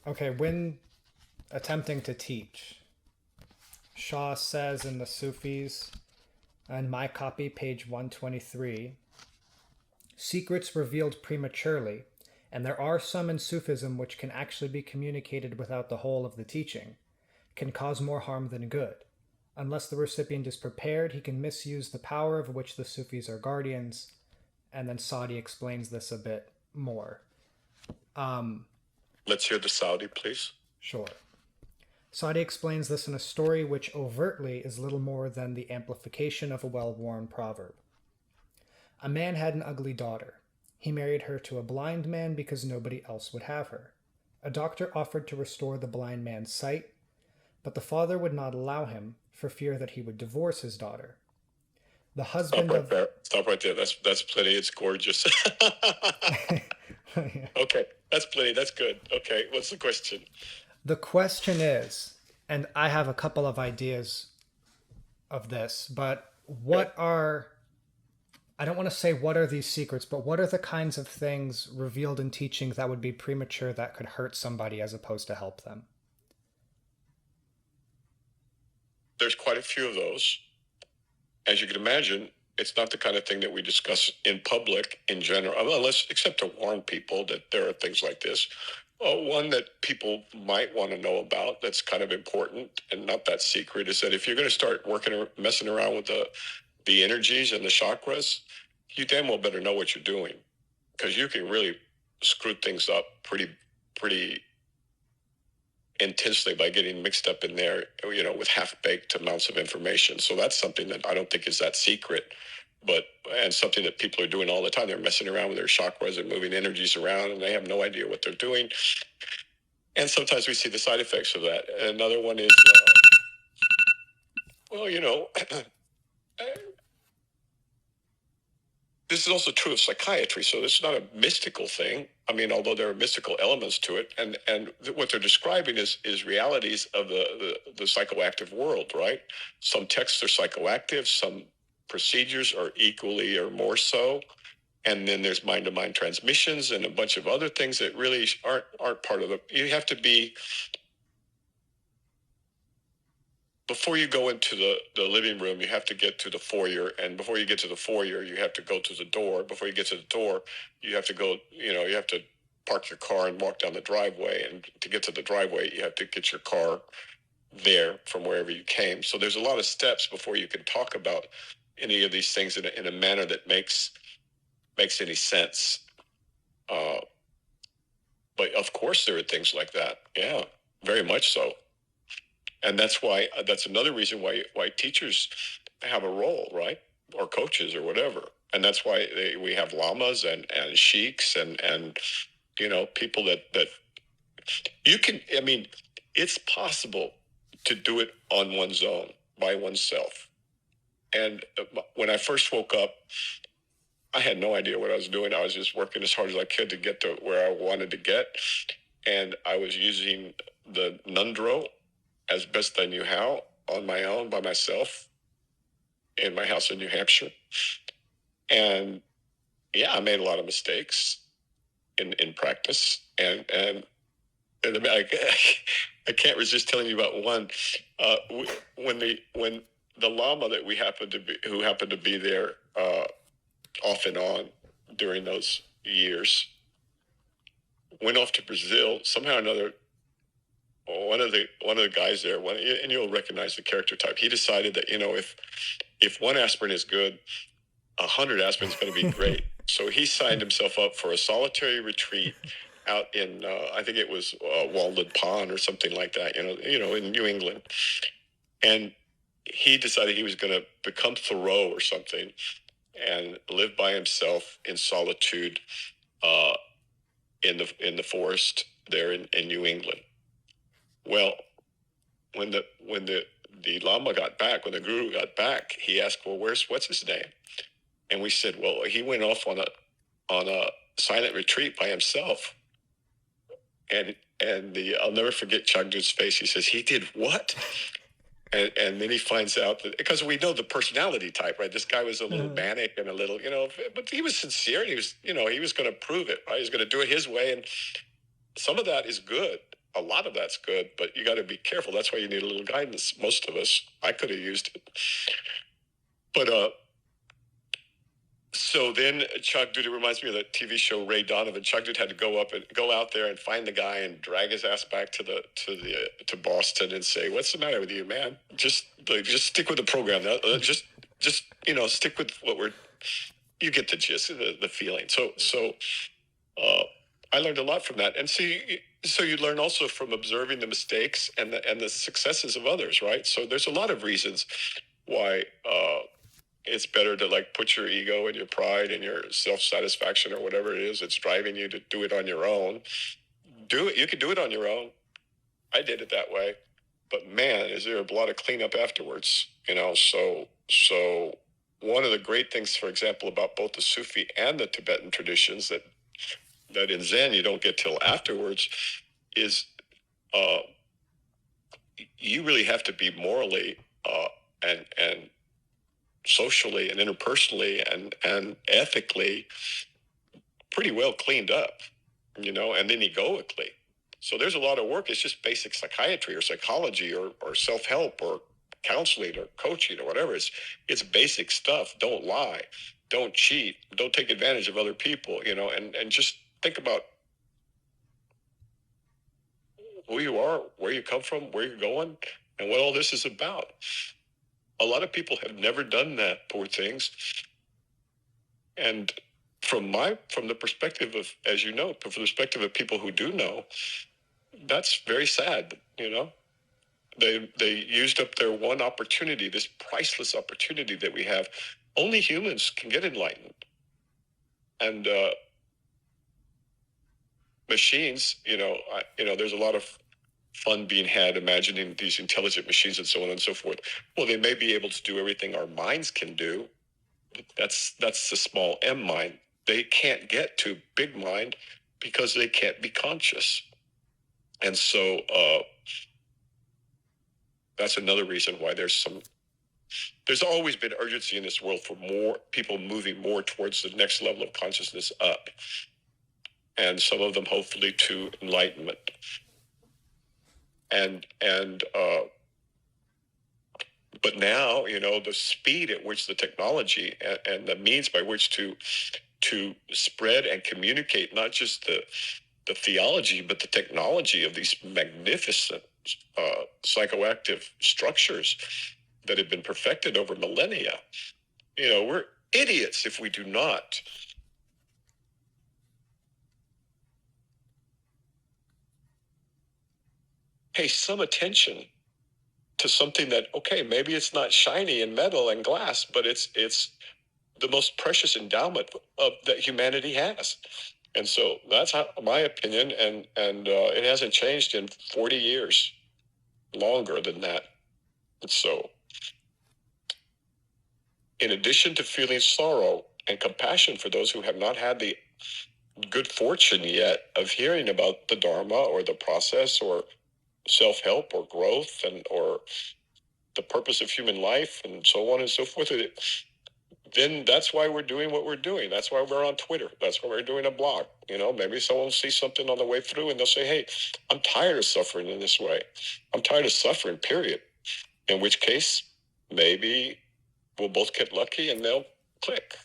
Okay, when attempting to teach, Shah says in the Sufis, on my copy, page 123, secrets revealed prematurely, and there are some in Sufism which can actually be communicated without the whole of the teaching, can cause more harm than good. Unless the recipient is prepared, he can misuse the power of which the Sufis are guardians. And then Saudi explains this a bit more. Um, Let's hear the Saudi, please. sure. Saudi explains this in a story which overtly is little more than the amplification of a well worn proverb. A man had an ugly daughter. He married her to a blind man because nobody else would have her. A doctor offered to restore the blind man's sight, but the father would not allow him for fear that he would divorce his daughter. The Stop husband right of there. Stop right there. That's plenty. It's gorgeous. Okay, that's plenty. That's good. Okay, what's the question? the question is, and I have a couple of ideas of this, but Okay. what are, I don't want to say what are these secrets, but what are the kinds of things revealed in teaching that would be premature that could hurt somebody as opposed to help them? There's quite a few of those. As you can imagine, it's not the kind of thing that we discuss in public in general, unless except to warn people that there are things like this. One that people might want to know about that's kind of important and not that secret is that if you're going to start working or messing around with the energies and the chakras, you damn well better know what you're doing because you can really screw things up pretty intensely by getting mixed up in there, with half-baked amounts of information. So that's something that I don't think is that secret, but and something that people are doing all the time. They're messing around with their chakras and moving energies around, and they have no idea what they're doing. And sometimes we see the side effects of that. Another one is, well, this is also true of psychiatry. So this is not a mystical thing. I mean, although there are mystical elements to it, and what they're describing is realities of the psychoactive world, right? Some texts are psychoactive, some procedures are equally or more so, and then there's mind-to-mind transmissions and a bunch of other things that really aren't part of the. You have to be before you go into the living room, you have to get to the foyer. And before you get to the foyer, you have to go to the door. Before you get to the door, you have to go, you have to park your car and walk down the driveway. And to get to the driveway, you have to get your car there from wherever you came. So there's a lot of steps before you can talk about any of these things in a manner that makes any sense. Uh, but of course, there are things like that. Yeah, very much so. And that's another reason why teachers have a role, right? Or coaches or whatever. And that's why we have lamas and sheiks and people that you can. I mean, it's possible to do it on one's own by oneself. And when I first woke up, I had no idea what I was doing. I was just working as hard as I could to get to where I wanted to get, and I was using the Nundro as best I knew how on my own by myself in my house in New Hampshire. And yeah, I made a lot of mistakes in practice. And I can't resist telling you about one. When the lama that who happened to be there off and on during those years, went off to Brazil somehow or another. One of the guys there, and you'll recognize the character type. He decided that if one aspirin is good, 100 aspirin is going to be great. So he signed himself up for a solitary retreat out in I think it was Walden Pond or something like that. In New England, and he decided he was going to become Thoreau or something and live by himself in solitude uh, in the forest there in New England. Well, when the Lama got back, when the Guru got back, he asked, "Well, what's his name?" And we said, "Well, he went off on a silent retreat by himself." And I'll never forget Chagdu's face. He says, "He did what?" And then he finds out that because we know the personality type, right? This guy was a little manic and a little, but he was sincere. And he was going to prove it, right? He was going to do it his way, and some of that is good. a lot of that's good, but you got to be careful. That's why you need a little guidance. Most of us, I could have used it. But so then Chuck Dude, it reminds me of that TV show Ray Donovan. Chuck Dude had to go out there and find the guy and drag his ass back to Boston and say, "What's the matter with you, man? Just stick with the program. Just stick with what we're." You get the gist, the feeling. So I learned a lot from that, and so you learn also from observing the mistakes and the successes of others, right? So there's a lot of reasons why it's better to like put your ego and your pride and your self-satisfaction or whatever it is that's driving you to do it on your own. Do it. You can do it on your own. I did it that way, but man, is there a lot of cleanup afterwards? So one of the great things, for example, about both the Sufi and the Tibetan traditions that in Zen you don't get till afterwards is you really have to be morally and socially and interpersonally and ethically pretty well cleaned up, and then egoically. So there's a lot of work. It's just basic psychiatry or psychology or self-help or counseling or coaching or whatever. It's basic stuff. Don't lie. Don't cheat. Don't take advantage of other people, and just think about who you are, where you come from, where you're going, and what all this is about. A lot of people have never done that, poor things. And from the perspective of, as you know, from the perspective of people who do know, that's very sad, They used up their one opportunity, this priceless opportunity that we have. Only humans can get enlightened. And machines, there's a lot of fun being had imagining these intelligent machines and so on and so forth. Well, they may be able to do everything our minds can do. That's the small m mind. They can't get to big mind because they can't be conscious. And so that's another reason why there's always been urgency in this world for more people moving more towards the next level of consciousness up. And some of them hopefully to enlightenment. But now, the speed at which the technology and the means by which to spread and communicate not just the theology, but the technology of these magnificent psychoactive structures that have been perfected over millennia. We're idiots if we do not pay some attention to something that, okay, maybe it's not shiny and metal and glass, but it's the most precious endowment that humanity has. And so that's my opinion, and it hasn't changed in 40 years, longer than that. And so, in addition to feeling sorrow and compassion for those who have not had the good fortune yet of hearing about the Dharma or the process or self-help or growth or the purpose of human life and so on and so forth, then that's why we're doing what we're doing. That's why we're on Twitter. That's why we're doing a blog. Maybe someone will see something on the way through and they'll say, hey, I'm tired of suffering in this way. I'm tired of suffering, period. In which case, maybe we'll both get lucky and they'll click.